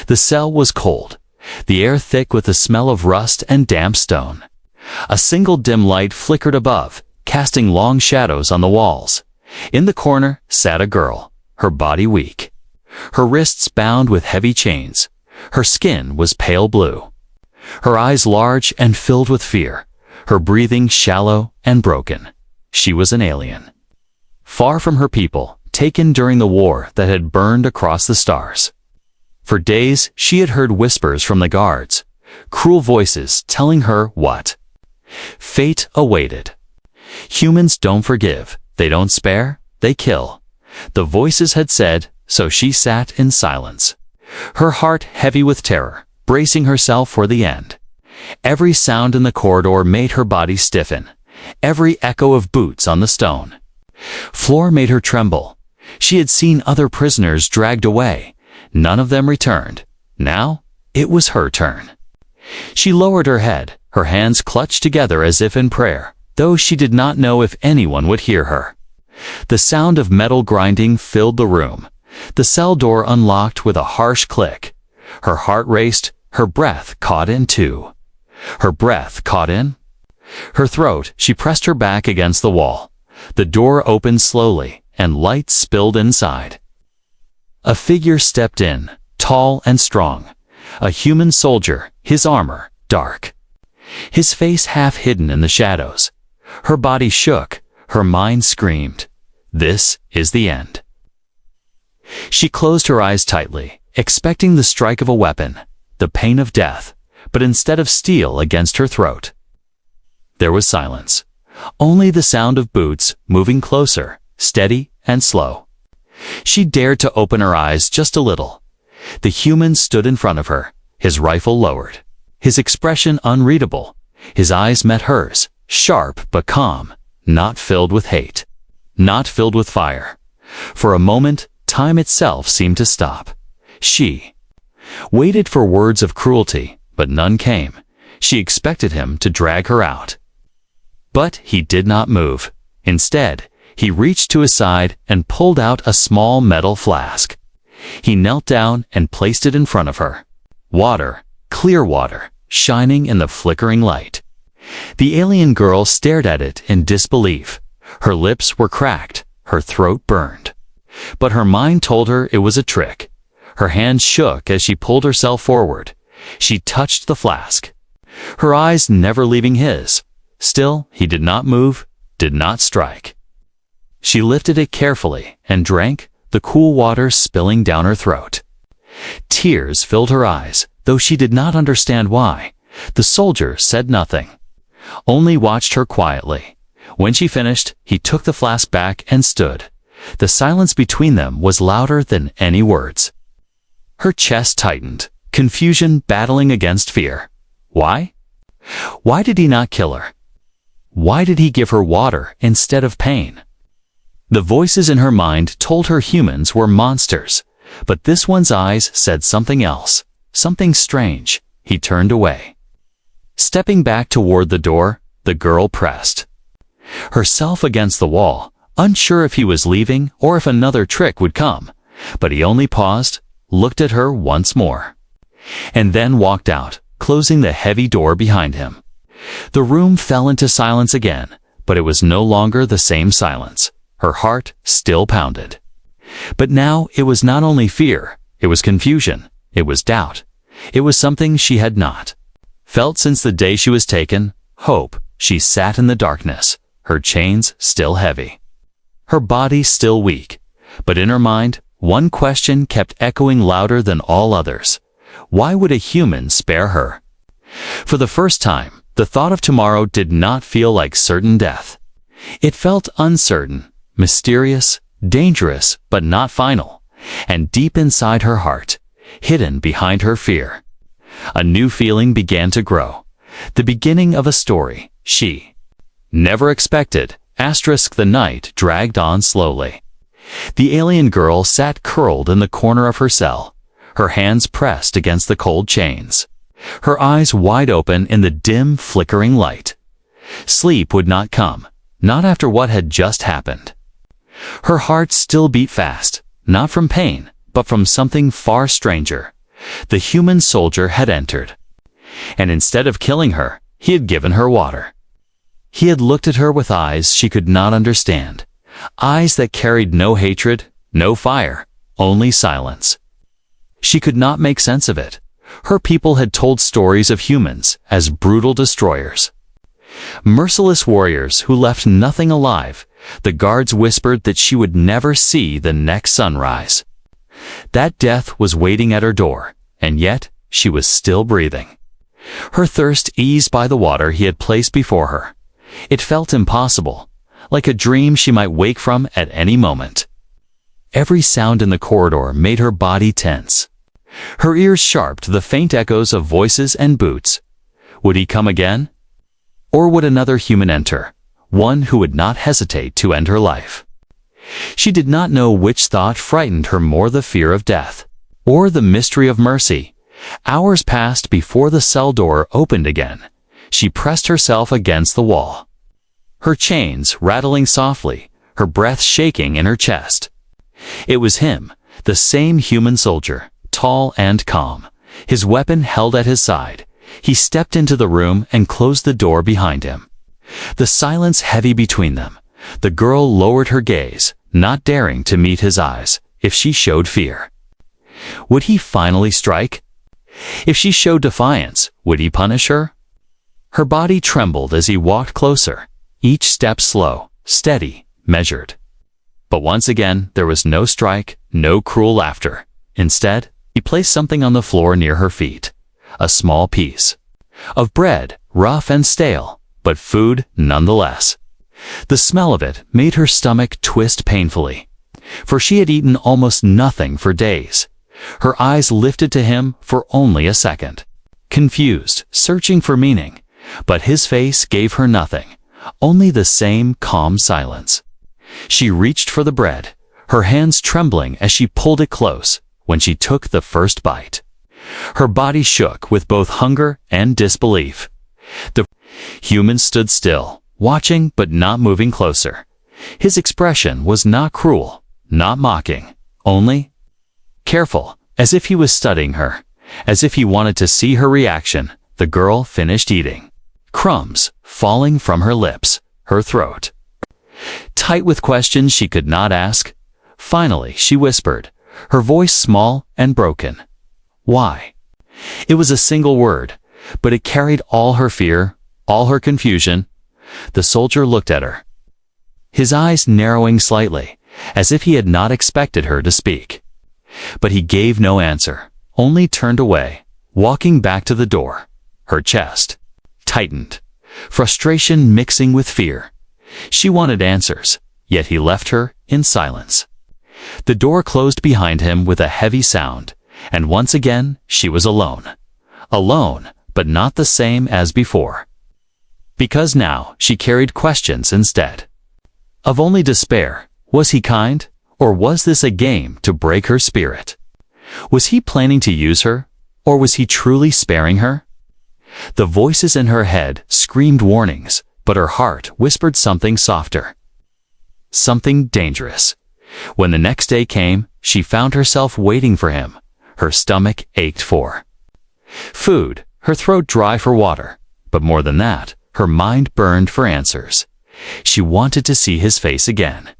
The cell was cold, the air thick with the smell of rust and damp stone. A single dim light flickered above, casting long shadows on the walls. In the corner sat a girl, her body weak, her wrists bound with heavy chains. Her skin was pale blue, her eyes large and filled with fear, her breathing shallow and broken. She was an alien, far from her people, taken during the war that had burned across the stars. For days she had heard whispers from the guards, cruel voices telling her what fate awaited. Humans don't forgive, they don't spare, they kill. The voices had said, so she sat in silence, her heart heavy with terror, bracing herself for the end. Every sound in the corridor made her body stiffen, every echo of boots on the stone floor made her tremble. She had seen other prisoners dragged away. None of them returned. Now, it was her turn. She lowered her head, her hands clutched together as if in prayer, though she did not know if anyone would hear her. The sound of metal grinding filled the room. The cell door unlocked with a harsh click. Her heart raced, her breath caught in too. Her breath caught in her throat. She pressed her back against the wall. The door opened slowly, and light spilled inside. A figure stepped in, tall and strong. A human soldier, his armor dark, his face half hidden in the shadows. Her body shook, her mind screamed, "This is the end." She closed her eyes tightly, expecting the strike of a weapon, the pain of death, but instead of steel against her throat. There was silence, only the sound of boots moving closer, steady and slow. She dared to open her eyes just a little. The human stood in front of her, his rifle lowered, his expression unreadable. His eyes met hers, sharp but calm, not filled with hate, not filled with fire. For a moment, time itself seemed to stop. She waited for words of cruelty, but none came. She expected him to drag her out. But he did not move. Instead, he reached to his side and pulled out a small metal flask. He knelt down and placed it in front of her. Water, clear water, shining in the flickering light. The alien girl stared at it in disbelief. Her lips were cracked, her throat burned. But her mind told her it was a trick. Her hands shook as she pulled herself forward. She touched the flask, her eyes never leaving his. Still, he did not move, did not strike. She lifted it carefully and drank, the cool water spilling down her throat. Tears filled her eyes, though she did not understand why. The soldier said nothing, only watched her quietly. When she finished, he took the flask back and stood. The silence between them was louder than any words. Her chest tightened, confusion battling against fear. Why? Why did he not kill her? Why did he give her water instead of pain? The voices in her mind told her humans were monsters, but this one's eyes said something else, something strange. He turned away. Stepping back toward the door, the girl pressed herself against the wall, unsure if he was leaving or if another trick would come. But he only paused, looked at her once more, and then walked out, closing the heavy door behind him. The room fell into silence again, but it was no longer the same silence. Her heart still pounded. But now it was not only fear, it was confusion, it was doubt. It was something she had not felt since the day she was taken, hope. She sat in the darkness, her chains still heavy, her body still weak. But in her mind, one question kept echoing louder than all others. Why would a human spare her? For the first time, the thought of tomorrow did not feel like certain death. It felt uncertain, mysterious, dangerous, but not final. And deep inside her heart, hidden behind her fear, a new feeling began to grow. The beginning of a story she never expected. The night dragged on slowly. The alien girl sat curled in the corner of her cell, her hands pressed against the cold chains, her eyes wide open in the dim, flickering light. Sleep would not come, not after what had just happened. Her heart still beat fast, not from pain, but from something far stranger. The human soldier had entered. And instead of killing her, he had given her water. He had looked at her with eyes she could not understand, eyes that carried no hatred, no fire, only silence. She could not make sense of it. Her people had told stories of humans as brutal destroyers. Merciless warriors who left nothing alive. The guards whispered that she would never see the next sunrise. That death was waiting at her door, and yet she was still breathing. Her thirst eased by the water he had placed before her. It felt impossible, like a dream she might wake from at any moment. Every sound in the corridor made her body tense. Her ears sharp to the faint echoes of voices and boots. Would he come again? Or would another human enter, one who would not hesitate to end her life? She did not know which thought frightened her more, the fear of death, or the mystery of mercy. Hours passed before the cell door opened again. She pressed herself against the wall, her chains rattling softly, her breath shaking in her chest. It was him, the same human soldier, tall and calm, his weapon held at his side. He stepped into the room and closed the door behind him. The silence heavy between them. The girl lowered her gaze, not daring to meet his eyes if she showed fear. Would he finally strike? If she showed defiance, would he punish her? Her body trembled as he walked closer, each step slow, steady, measured. But once again, there was no strike, no cruel laughter. Instead, he placed something on the floor near her feet. A small piece of bread, rough and stale, but food nonetheless. The smell of it made her stomach twist painfully, for she had eaten almost nothing for days. Her eyes lifted to him for only a second, confused, searching for meaning, but his face gave her nothing, only the same calm silence. She reached for the bread, her hands trembling as she pulled it close when she took the first bite. Her body shook with both hunger and disbelief. The human stood still, watching but not moving closer. His expression was not cruel, not mocking, only careful, as if he was studying her, as if he wanted to see her reaction. The girl finished eating, crumbs falling from her lips, her throat tight with questions she could not ask. Finally, she whispered, her voice small and broken. Why? It was a single word, but it carried all her fear, all her confusion. The soldier looked at her, his eyes narrowing slightly, as if he had not expected her to speak. But he gave no answer, only turned away, walking back to the door. Her chest tightened, frustration mixing with fear. She wanted answers, yet he left her in silence. The door closed behind him with a heavy sound, and once again she was alone. Alone, but not the same as before. Because now she carried questions instead. Of only despair, was he kind, or was this a game to break her spirit? Was he planning to use her, or was he truly sparing her? The voices in her head screamed warnings, but her heart whispered something softer. Something dangerous. When the next day came, she found herself waiting for him. Her stomach ached for food, her throat dry for water, but more than that, her mind burned for answers. She wanted to see his face again,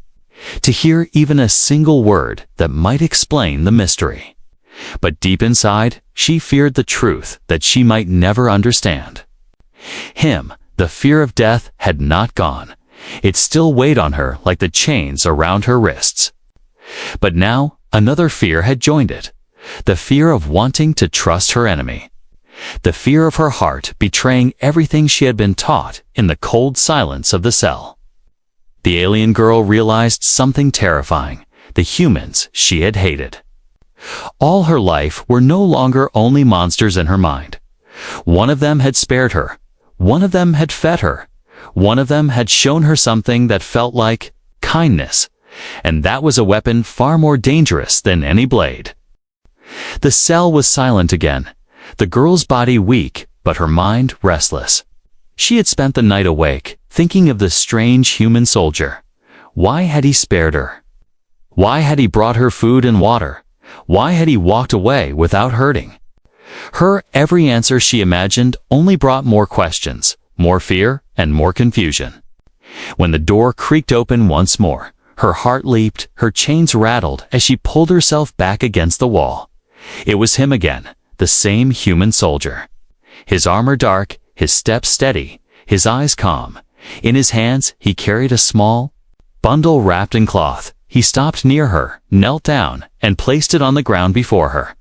to hear even a single word that might explain the mystery. But deep inside, she feared the truth that she might never understand. Him, the fear of death, had not gone. It still weighed on her like the chains around her wrists. But now, another fear had joined it. The fear of wanting to trust her enemy. The fear of her heart betraying everything she had been taught in the cold silence of the cell. The alien girl realized something terrifying. The humans she had hated. All her life were no longer only monsters in her mind. One of them had spared her. One of them had fed her. One of them had shown her something that felt like kindness. And that was a weapon far more dangerous than any blade. The cell was silent again. The girl's body weak, but her mind restless. She had spent the night awake, thinking of the strange human soldier. Why had he spared her? Why had he brought her food and water? Why had he walked away without hurting? Her every answer she imagined only brought more questions, more fear, and more confusion. When the door creaked open once more, her heart leaped, her chains rattled as she pulled herself back against the wall. It was him again, the same human soldier. His armor dark, his steps steady, his eyes calm. In his hands he carried a small bundle wrapped in cloth. He stopped near her, knelt down, and placed it on the ground before her.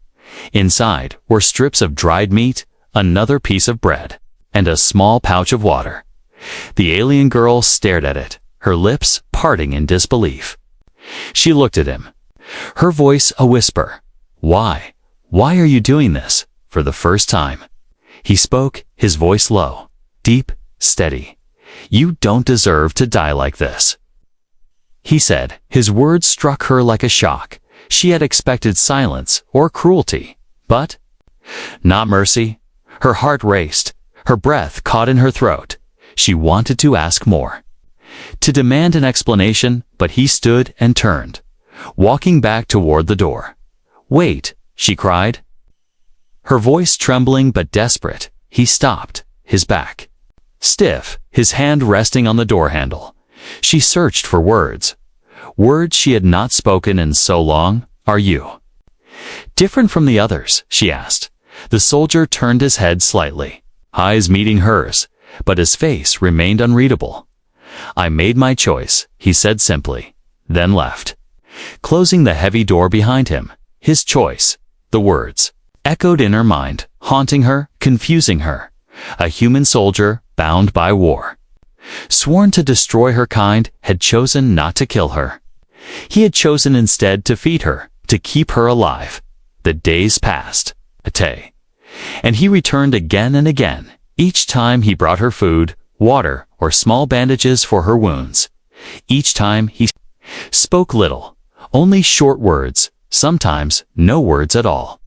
Inside were strips of dried meat, another piece of bread, and a small pouch of water. The alien girl stared at it, her lips parting in disbelief. She looked at him, her voice a whisper. Why? Why are you doing this? For the first time. He spoke, his voice low, deep, steady. You don't deserve to die like this. He said, his words struck her like a shock. She had expected silence or cruelty, but not mercy. Her heart raced, her breath caught in her throat. She wanted to ask more, to demand an explanation, but he stood and turned, walking back toward the door. Wait, she cried. Her voice trembling but desperate. He stopped, his back stiff, his hand resting on the door handle. She searched for words. Words she had not spoken in so long. Are you different from the others? She asked. The soldier turned his head slightly, eyes meeting hers, but his face remained unreadable. I made my choice, he said simply, then left, closing the heavy door behind him. His choice, the words, echoed in her mind, haunting her, confusing her. A human soldier, bound by war, sworn to destroy her kind, had chosen not to kill her. He had chosen instead to feed her, to keep her alive. The days passed, and he returned again and again. Each time he brought her food, water, or small bandages for her wounds. Each time he spoke little, only short words, sometimes no words at all.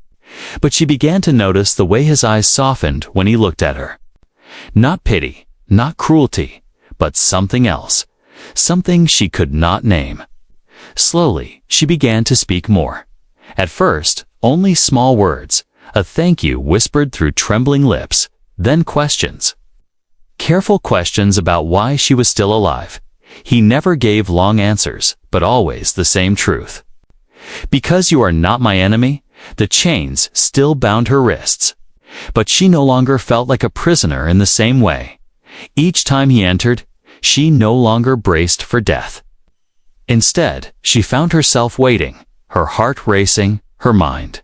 But she began to notice the way his eyes softened when he looked at her. Not pity, not cruelty, but something else, something she could not name. Slowly, she began to speak more. At first, only small words, a thank you whispered through trembling lips, then questions. Careful questions about why she was still alive. He never gave long answers, but always the same truth. Because you are not my enemy. The chains still bound her wrists. But she no longer felt like a prisoner in the same way. Each time he entered, she no longer braced for death. Instead, she found herself waiting, her heart racing, her mind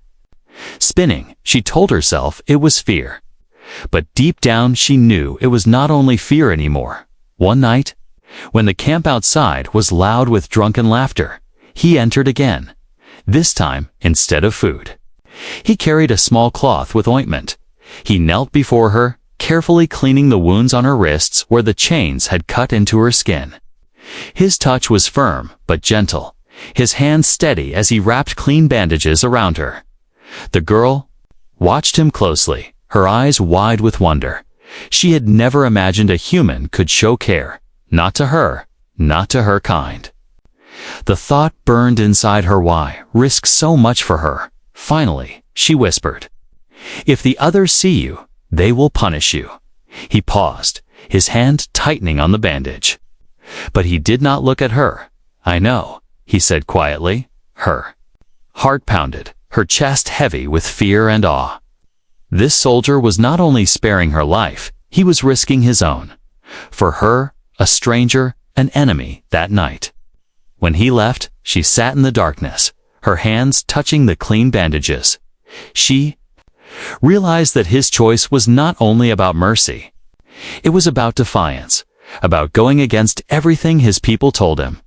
spinning. She told herself it was fear. But deep down she knew it was not only fear anymore. One night, when the camp outside was loud with drunken laughter, he entered again. This time, instead of food, he carried a small cloth with ointment. He knelt before her, carefully cleaning the wounds on her wrists where the chains had cut into her skin. His touch was firm but gentle, his hands steady as he wrapped clean bandages around her. The girl watched him closely, her eyes wide with wonder. She had never imagined a human could show care, not to her, not to her kind. The thought burned inside her. Why risk so much for her? Finally, she whispered, if the others see you, they will punish you. He paused, his hand tightening on the bandage. But he did not look at her. I know, he said quietly. Her heart pounded, her chest heavy with fear and awe. This soldier was not only sparing her life, he was risking his own. For her, a stranger, an enemy, that night. When he left, she sat in the darkness, her hands touching the clean bandages. She realized that his choice was not only about mercy. It was about defiance, about going against everything his people told him.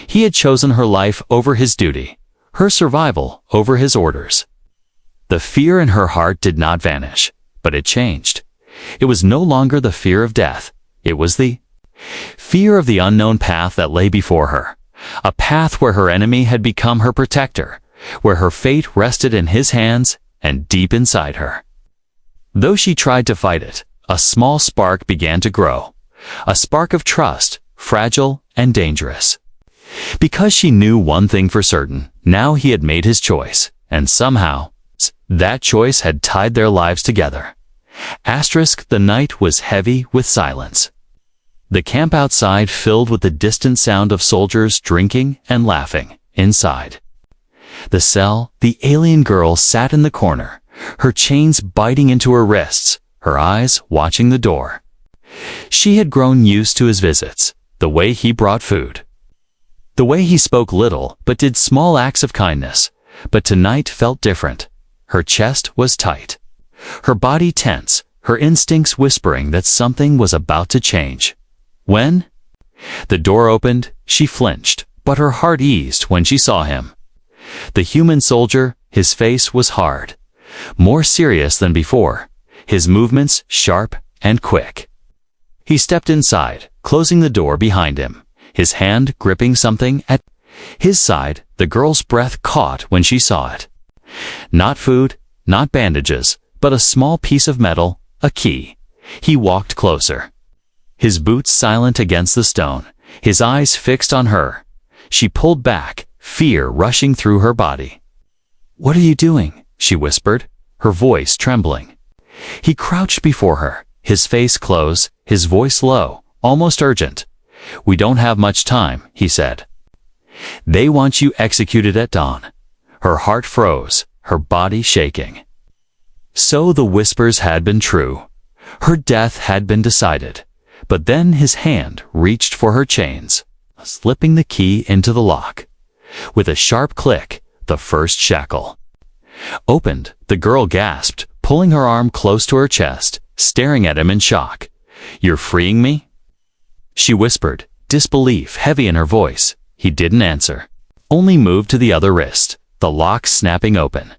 He had chosen her life over his duty, her survival over his orders. The fear in her heart did not vanish, but it changed. It was no longer the fear of death. It was the fear of the unknown path that lay before her. A path where her enemy had become her protector, where her fate rested in his hands and deep inside her. Though she tried to fight it, a small spark began to grow, a spark of trust, fragile and dangerous. Because she knew one thing for certain, now he had made his choice, and somehow, that choice had tied their lives together. The night was heavy with silence. The camp outside filled with the distant sound of soldiers drinking and laughing. Inside the cell, the alien girl sat in the corner, her chains biting into her wrists, her eyes watching the door. She had grown used to his visits, the way he brought food, the way he spoke little but did small acts of kindness. But tonight felt different. Her chest was tight, her body tense, her instincts whispering that something was about to change. When the door opened, she flinched, but her heart eased when she saw him. The human soldier, his face was hard, more serious than before, his movements sharp and quick. He stepped inside, closing the door behind him, his hand gripping something at his side. The girl's breath caught when she saw it. Not food, not bandages, but a small piece of metal, a key. He walked closer, his boots silent against the stone, his eyes fixed on her. She pulled back, fear rushing through her body. "What are you doing?" she whispered, her voice trembling. He crouched before her, his face close, his voice low, almost urgent. "We don't have much time," he said. "They want you executed at dawn." Her heart froze, her body shaking. So the whispers had been true. Her death had been decided. But then his hand reached for her chains, slipping the key into the lock. With a sharp click, the first shackle opened. The girl gasped, pulling her arm close to her chest, staring at him in shock. "You're freeing me?" she whispered, disbelief heavy in her voice. He didn't answer, only moved to the other wrist, the lock snapping open.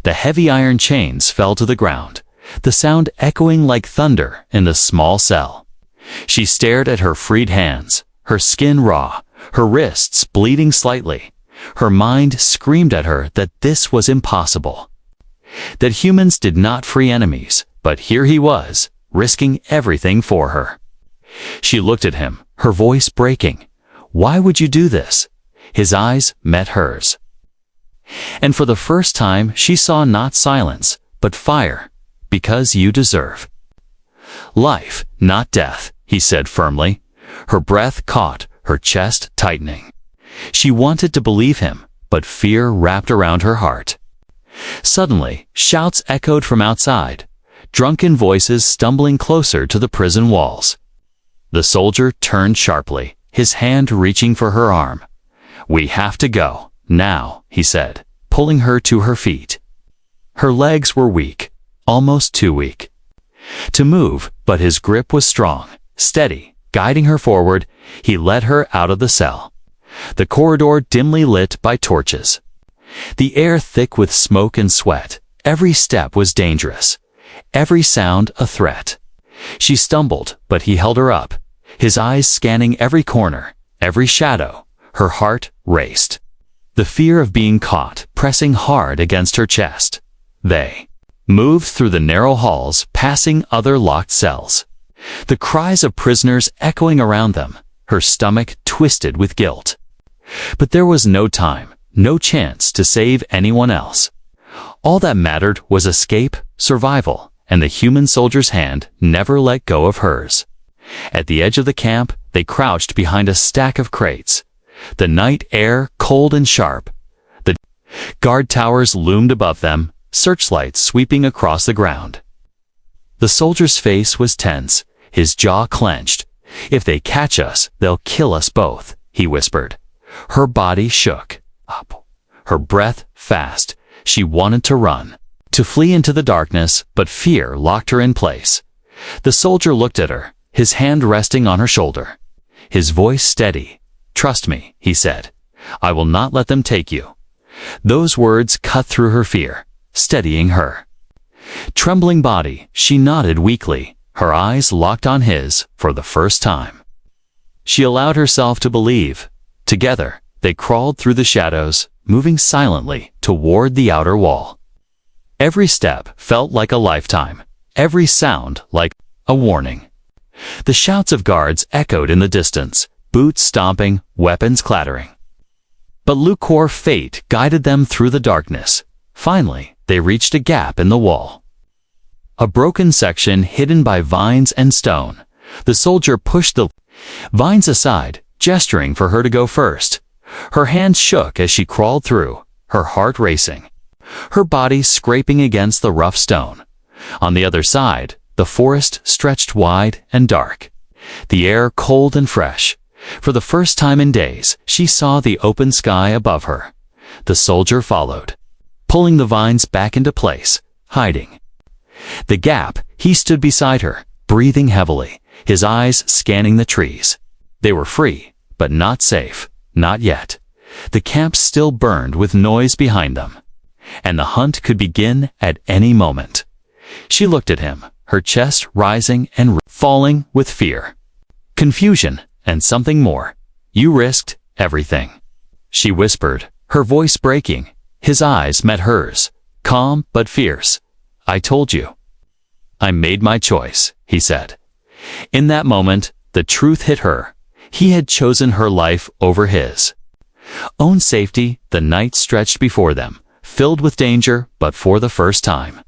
The heavy iron chains fell to the ground, the sound echoing like thunder in the small cell. She stared at her freed hands, her skin raw, her wrists bleeding slightly. Her mind screamed at her that this was impossible, that humans did not free enemies, but here he was, risking everything for her. She looked at him, her voice breaking. "Why would you do this?" His eyes met hers. And for the first time she saw not silence, but fire. "Because you deserve life, not death," he said firmly. Her breath caught, her chest tightening. She wanted to believe him, but fear wrapped around her heart. Suddenly, shouts echoed from outside, drunken voices stumbling closer to the prison walls. The soldier turned sharply, his hand reaching for her arm. "We have to go, now," he said, pulling her to her feet. Her legs were weak, almost too weak to move, but his grip was strong, steady, guiding her forward. He led her out of the cell, the corridor dimly lit by torches, the air thick with smoke and sweat. Every step was dangerous, every sound a threat. She stumbled, but he held her up, his eyes scanning every corner, every shadow. Her heart raced, the fear of being caught pressing hard against her chest. They moved through the narrow halls, passing other locked cells, the cries of prisoners echoing around them, her stomach twisted with guilt. But there was no time, no chance to save anyone else. All that mattered was escape, survival, and the human soldier's hand never let go of hers. At the edge of the camp, they crouched behind a stack of crates. The night air cold and sharp. The guard towers loomed above them, searchlights sweeping across the ground. The soldier's face was tense, his jaw clenched. "If they catch us, they'll kill us both," he whispered. Her body shook up, her breath fast. She wanted to run, to flee into the darkness, but fear locked her in place. The soldier looked at her, his hand resting on her shoulder, his voice steady. "Trust me," he said. "I will not let them take you." Those words cut through her fear, steadying her trembling body. She nodded weakly, her eyes locked on his for the first time. She allowed herself to believe. Together, they crawled through the shadows, moving silently toward the outer wall. Every step felt like a lifetime, every sound like a warning. The shouts of guards echoed in the distance, boots stomping, weapons clattering. But lukewarm fate guided them through the darkness. Finally, they reached a gap in the wall. A broken section hidden by vines and stone. The soldier pushed the vines aside, gesturing for her to go first. Her hands shook as she crawled through, her heart racing, her body scraping against the rough stone. On the other side, the forest stretched wide and dark, the air cold and fresh. For the first time in days, she saw the open sky above her. The soldier followed, pulling the vines back into place, hiding. The gap, he stood beside her, breathing heavily, his eyes scanning the trees. They were free, but not safe, not yet. The camp still burned with noise behind them, and the hunt could begin at any moment. She looked at him, her chest rising and falling with fear, confusion, and something more. "You risked everything," she whispered, her voice breaking. His eyes met hers, calm but fierce. "I told you. I made my choice," he said. In that moment, the truth hit her. He had chosen her life over his own safety. The night stretched before them, filled with danger, but for the first time,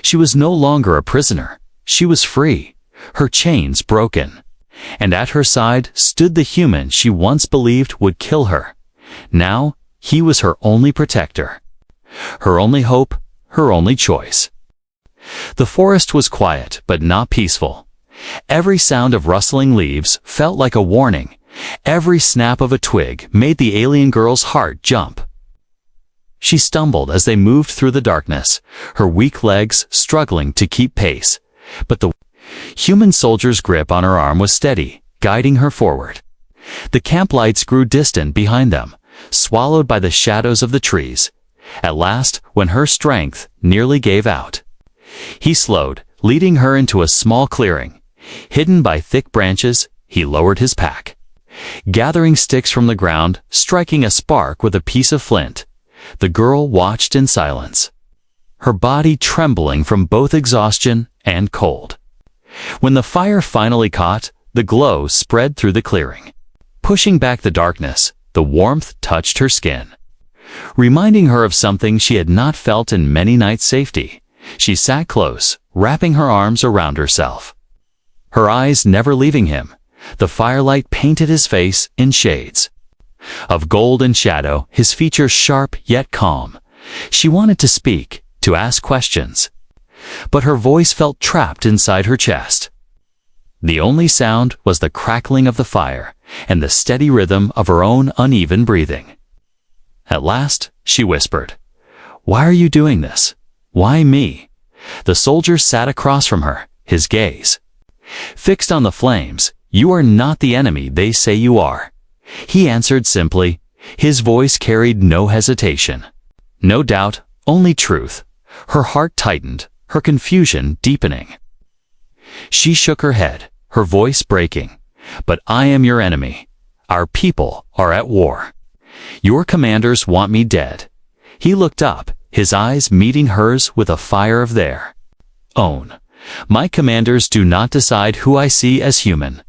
she was no longer a prisoner. She was free, her chains broken. And at her side stood the human she once believed would kill her. Now, he was her only protector, her only hope, her only choice. The forest was quiet, but not peaceful. Every sound of rustling leaves felt like a warning. Every snap of a twig made the alien girl's heart jump. She stumbled as they moved through the darkness, her weak legs struggling to keep pace. But the human soldier's grip on her arm was steady, guiding her forward. The camp lights grew distant behind them, swallowed by the shadows of the trees. At last, when her strength nearly gave out, he slowed, leading her into a small clearing. Hidden by thick branches, he lowered his pack, gathering sticks from the ground, striking a spark with a piece of flint. The girl watched in silence, her body trembling from both exhaustion and cold. When the fire finally caught, the glow spread through the clearing. Pushing back the darkness, the warmth touched her skin, reminding her of something she had not felt in many nights' safety. She sat close, wrapping her arms around herself, her eyes never leaving him. The firelight painted his face in shades of gold and shadow, his features sharp yet calm. She wanted to speak, to ask questions, but her voice felt trapped inside her chest. The only sound was the crackling of the fire and the steady rhythm of her own uneven breathing. At last, she whispered, "Why are you doing this? Why me?" The soldier sat across from her, his gaze fixed on the flames. "You are not the enemy they say you are," he answered simply. His voice carried no hesitation, no doubt, only truth. Her heart tightened, her confusion deepening. She shook her head, her voice breaking. "But I am your enemy. Our people are at war. Your commanders want me dead." He looked up, his eyes meeting hers with a fire of their own. "My commanders do not decide who I see as human,"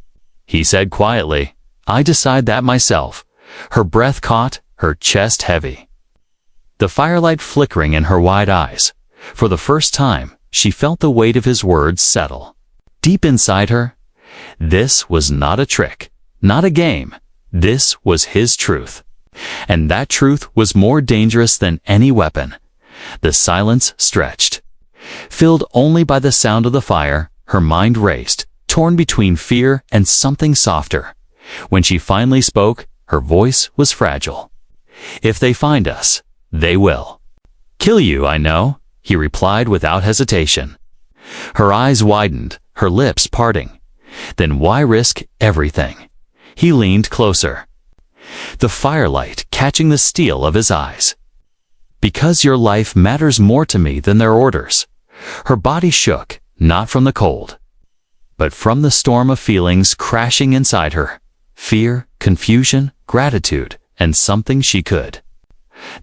he said quietly. "I decide that myself." Her breath caught, her chest heavy, the firelight flickering in her wide eyes. For the first time, she felt the weight of his words settle deep inside her. This was not a trick, not a game. This was his truth. And that truth was more dangerous than any weapon. The silence stretched, filled only by the sound of the fire. Her mind raced, torn between fear and something softer. When she finally spoke, her voice was fragile. "If they find us, they will kill you, I know," he replied without hesitation. Her eyes widened, her lips parting. "Then why risk everything?" He leaned closer, the firelight catching the steel of his eyes. "Because your life matters more to me than their orders." Her body shook, not from the cold, but from the storm of feelings crashing inside her. Fear, confusion, gratitude, and something she could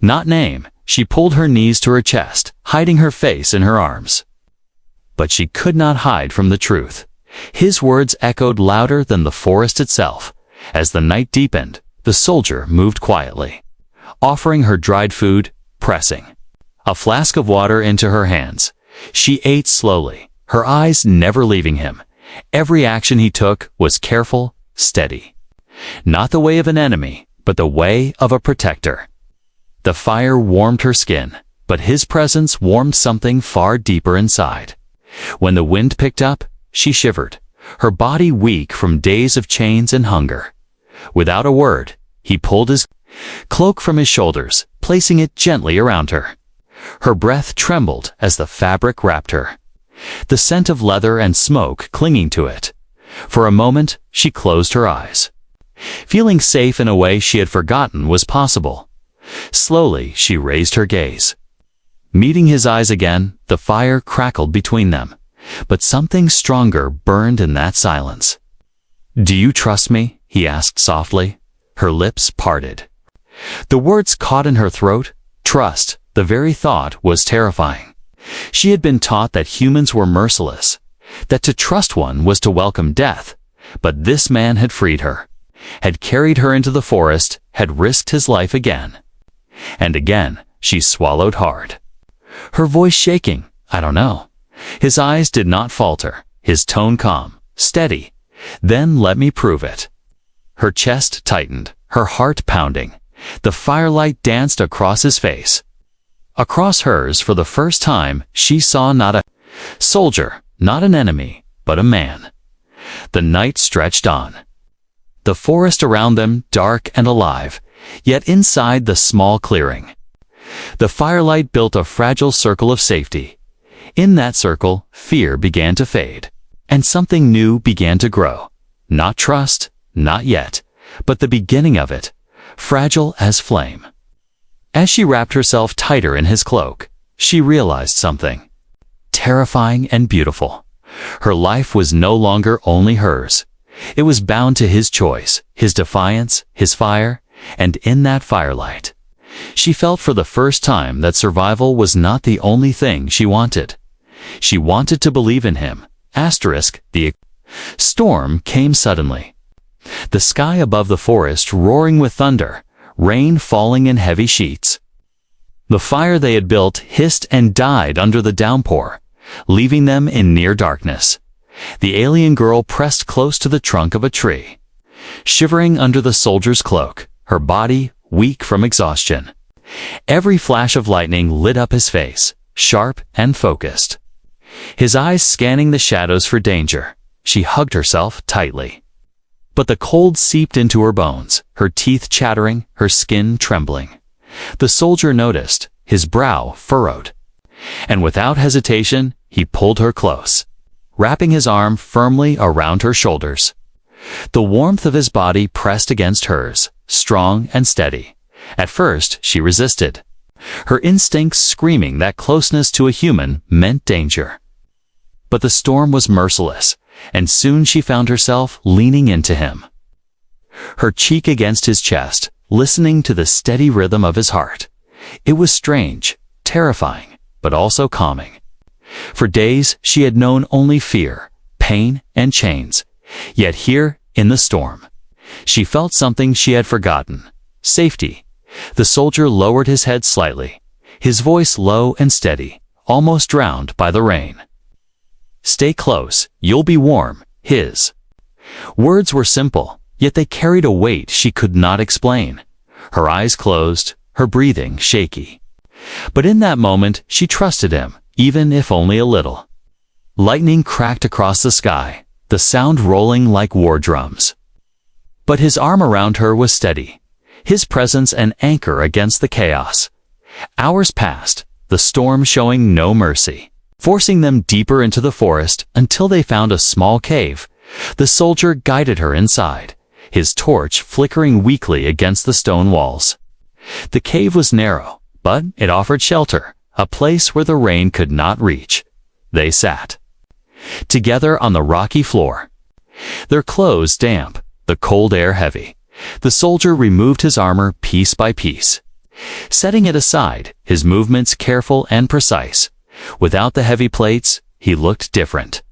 not name. She pulled her knees to her chest, hiding her face in her arms. But she could not hide from the truth. His words echoed louder than the forest itself. As the night deepened, the soldier moved quietly, offering her dried food, pressing, a flask of water into her hands. She ate slowly, her eyes never leaving him. Every action he took was careful, steady. Not the way of an enemy, but the way of a protector. The fire warmed her skin, but his presence warmed something far deeper inside. When the wind picked up, she shivered, her body weak from days of chains and hunger. Without a word, he pulled his cloak from his shoulders, placing it gently around her. Her breath trembled as the fabric wrapped her, the scent of leather and smoke clinging to it. For a moment, she closed her eyes, feeling safe in a way she had forgotten was possible. Slowly, she raised her gaze. Meeting his eyes again, the fire crackled between them, but something stronger burned in that silence. "Do you trust me?" he asked softly. Her lips parted. The words caught in her throat. Trust, the very thought was terrifying. She had been taught that humans were merciless, that to trust one was to welcome death, but this man had freed her, had carried her into the forest, had risked his life again. And again, she swallowed hard, her voice shaking. "I don't know." His eyes did not falter, his tone calm, steady. "Then let me prove it." Her chest tightened, her heart pounding. The firelight danced across his face. Across hers, for the first time, she saw not a soldier, not an enemy, but a man. The night stretched on, the forest around them dark and alive, yet inside the small clearing, the firelight built a fragile circle of safety. In that circle, fear began to fade, and something new began to grow. Not trust, not yet, but the beginning of it, fragile as flame. As she wrapped herself tighter in his cloak, she realized something terrifying and beautiful. Her life was no longer only hers. It was bound to his choice, his defiance, his fire, and in that firelight, she felt for the first time that survival was not the only thing she wanted. She wanted to believe in him. The storm came suddenly. The sky above the forest roaring with thunder, rain falling in heavy sheets. The fire they had built hissed and died under the downpour, leaving them in near darkness. The alien girl pressed close to the trunk of a tree, shivering under the soldier's cloak, her body weak from exhaustion. Every flash of lightning lit up his face, sharp and focused, his eyes scanning the shadows for danger. She hugged herself tightly. But the cold seeped into her bones, her teeth chattering, her skin trembling. The soldier noticed, his brow furrowed, and without hesitation, he pulled her close, wrapping his arm firmly around her shoulders. The warmth of his body pressed against hers, strong and steady. At first, she resisted, her instincts screaming that closeness to a human meant danger. But the storm was merciless, and soon she found herself leaning into him, her cheek against his chest, listening to the steady rhythm of his heart. It was strange, terrifying, but also calming. For days, she had known only fear, pain, and chains. Yet here, in the storm, she felt something she had forgotten: safety. The soldier lowered his head slightly, his voice low and steady, almost drowned by the rain. "Stay close, you'll be warm." His words were simple, yet they carried a weight she could not explain. Her eyes closed, her breathing shaky. But in that moment, she trusted him, even if only a little. Lightning cracked across the sky, the sound rolling like war drums. But his arm around her was steady, his presence an anchor against the chaos. Hours passed, the storm showing no mercy, forcing them deeper into the forest until they found a small cave. The soldier guided her inside, his torch flickering weakly against the stone walls. The cave was narrow, but it offered shelter, a place where the rain could not reach. They sat together on the rocky floor, their clothes damp, the cold air heavy. The soldier removed his armor piece by piece, setting it aside, his movements careful and precise. Without the heavy plates, he looked different.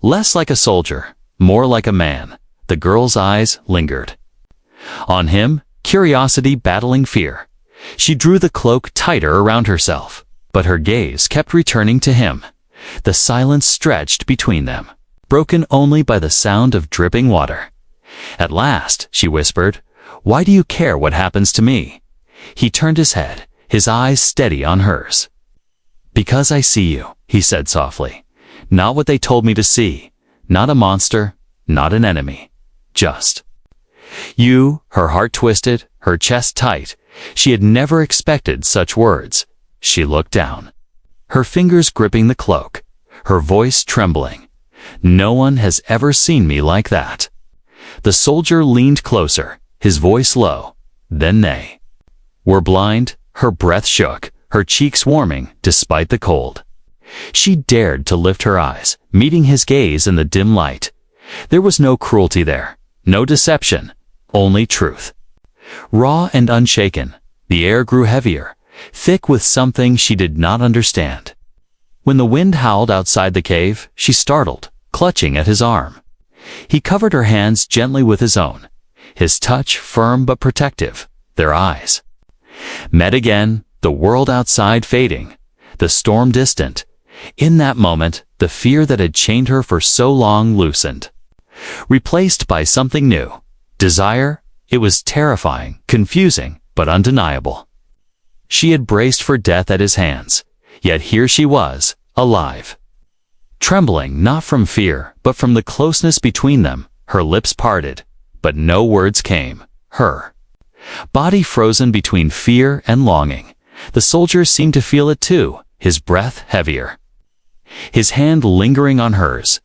Less like a soldier, more like a man. The girl's eyes lingered on him, curiosity battling fear. She drew the cloak tighter around herself, but her gaze kept returning to him. The silence stretched between them, broken only by the sound of dripping water. At last, she whispered, "Why do you care what happens to me?" He turned his head, his eyes steady on hers. "Because I see you," he said softly. "Not what they told me to see. Not a monster, not an enemy. Just you." Her heart twisted, her chest tight. She had never expected such words. She looked down, her fingers gripping the cloak, her voice trembling. "No one has ever seen me like that." The soldier leaned closer, his voice low. "Then they were blind." Her breath shook, her cheeks warming despite the cold. She dared to lift her eyes, meeting his gaze in the dim light. There was no cruelty there, no deception, only truth. Raw and unshaken, the air grew heavier, thick with something she did not understand. When the wind howled outside the cave, she startled, clutching at his arm. He covered her hands gently with his own, his touch firm but protective. Their eyes met again, the world outside fading, the storm distant. In that moment, the fear that had chained her for so long loosened, replaced by something new. Desire. It was terrifying, confusing, but undeniable. She had braced for death at his hands, yet here she was, alive. Trembling not from fear, but from the closeness between them, her lips parted, but no words came. Her body frozen between fear and longing. The soldier seemed to feel it too, his breath heavier, his hand lingering on hers.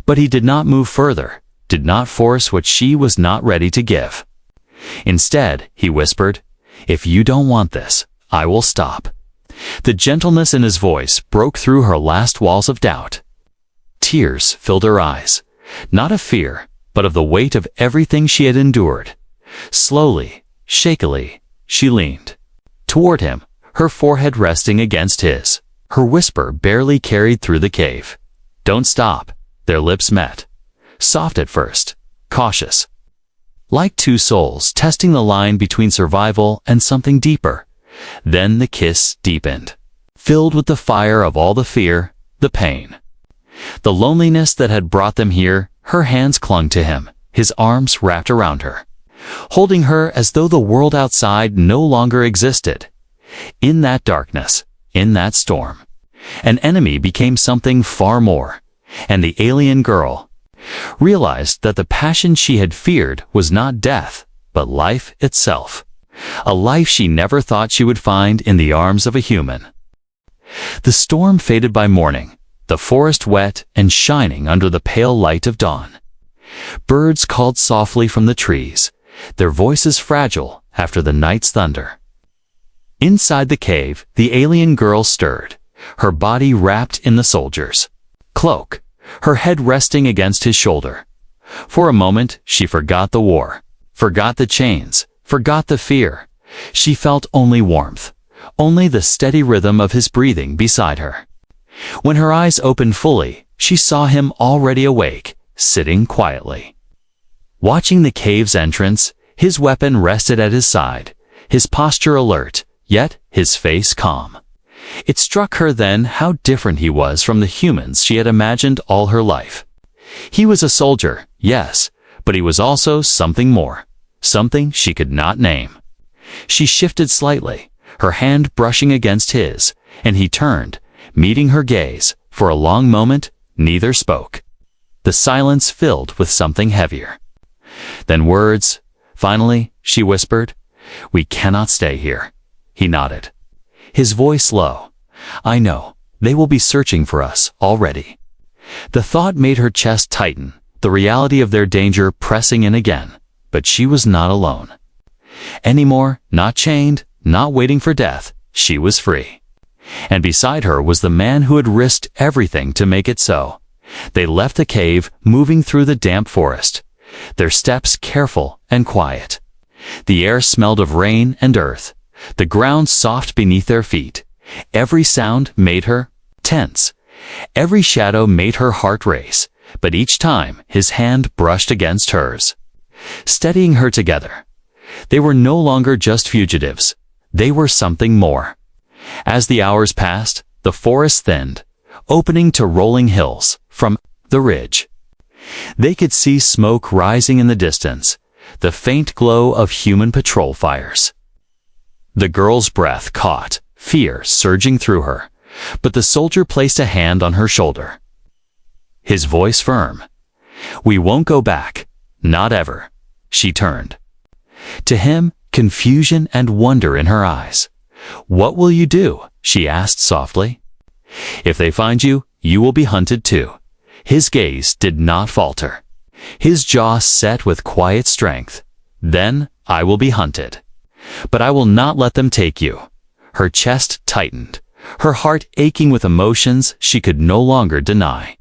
But he did not move further, did not force what she was not ready to give. Instead, he whispered, "If you don't want this, I will stop." The gentleness in his voice broke through her last walls of doubt. Tears filled her eyes, not of fear, but of the weight of everything she had endured. Slowly, shakily, she leaned toward him, her forehead resting against his. Her whisper barely carried through the cave. "Don't stop." Their lips met, soft at first, cautious, like two souls testing the line between survival and something deeper. Then the kiss deepened, filled with the fire of all the fear, the pain, the loneliness that had brought them here. Her hands clung to him, his arms wrapped around her, holding her as though the world outside no longer existed. In that darkness, in that storm, an enemy became something far more, and the alien girl realized that the passion she had feared was not death, but life itself. A life she never thought she would find in the arms of a human. The storm faded by morning, the forest wet and shining under the pale light of dawn. Birds called softly from the trees, their voices fragile after the night's thunder. Inside the cave, the alien girl stirred, her body wrapped in the soldier's cloak, her head resting against his shoulder. For a moment, she forgot the war, forgot the chains, forgot the fear. She felt only warmth, only the steady rhythm of his breathing beside her. When her eyes opened fully, she saw him already awake, sitting quietly, watching the cave's entrance. His weapon rested at his side, his posture alert, yet his face calm. It struck her then how different he was from the humans she had imagined all her life. He was a soldier, yes, but he was also something more, something she could not name. She shifted slightly, her hand brushing against his, and he turned, meeting her gaze. For a long moment, neither spoke. The silence filled with something heavier than words. Finally, she whispered, "We cannot stay here." He nodded, his voice low. "I know, they will be searching for us already." The thought made her chest tighten, the reality of their danger pressing in again. But she was not alone anymore, not chained, not waiting for death. She was free. And beside her was the man who had risked everything to make it so. They left the cave, moving through the damp forest, their steps careful and quiet. The air smelled of rain and earth, the ground soft beneath their feet. Every sound made her tense. Every shadow made her heart race, but each time his hand brushed against hers, steadying her together. They were no longer just fugitives. They were something more. As the hours passed, the forest thinned, opening to rolling hills from the ridge. They could see smoke rising in the distance, the faint glow of human patrol fires. The girl's breath caught, fear surging through her, but the soldier placed a hand on her shoulder. His voice firm. "We won't go back. Not ever." She turned. To him, confusion and wonder in her eyes. "What will you do?" she asked softly. "If they find you, you will be hunted too." His gaze did not falter. His jaw set with quiet strength. "Then I will be hunted. But I will not let them take you." Her chest tightened, her heart aching with emotions she could no longer deny.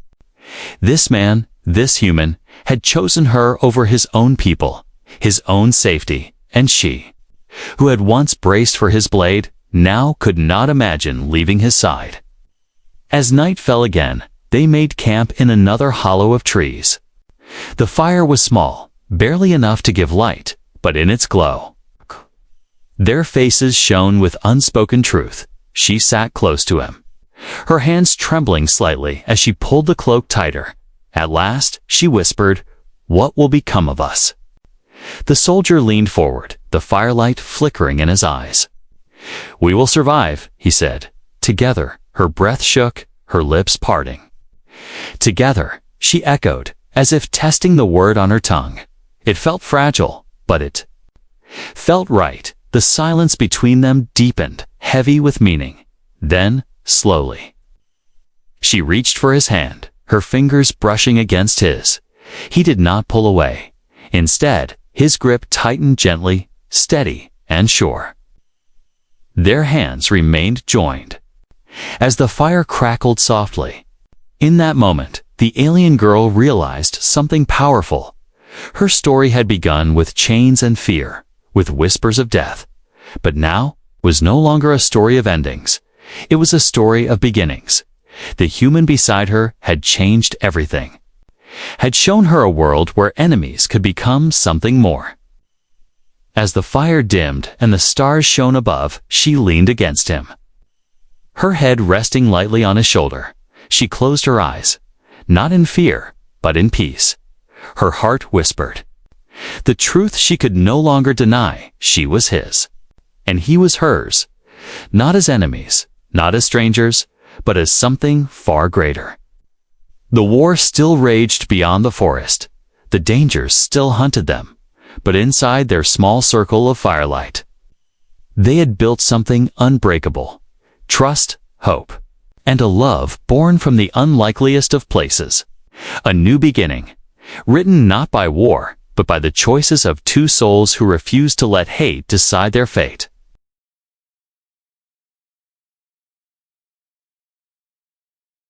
This man, this human, had chosen her over his own people, his own safety, and she, who had once braced for his blade, now could not imagine leaving his side. As night fell again, they made camp in another hollow of trees. The fire was small, barely enough to give light, but in its glow, their faces shone with unspoken truth. She sat close to him, her hands trembling slightly as she pulled the cloak tighter. At last, she whispered, "What will become of us?" The soldier leaned forward, the firelight flickering in his eyes. "We will survive," he said. Together, her breath shook, her lips parting. "Together," she echoed, as if testing the word on her tongue. It felt fragile, but it felt right. The silence between them deepened, heavy with meaning. Then, slowly, she reached for his hand, her fingers brushing against his. He did not pull away. Instead, his grip tightened gently, steady and sure. Their hands remained joined. As the fire crackled softly, in that moment, the alien girl realized something powerful. Her story had begun with chains and fear, with whispers of death, but now was no longer a story of endings. It was a story of beginnings. The human beside her had changed everything, had shown her a world where enemies could become something more. As the fire dimmed and the stars shone above, she leaned against him, her head resting lightly on his shoulder. She closed her eyes, not in fear, but in peace. Her heart whispered. The truth she could no longer deny: she was his, and he was hers, not as enemies, not as strangers, but as something far greater. The war still raged beyond the forest. The dangers still hunted them, but inside their small circle of firelight, they had built something unbreakable: trust, hope, and a love born from the unlikeliest of places. A new beginning, written not by war, but by the choices of two souls who refused to let hate decide their fate.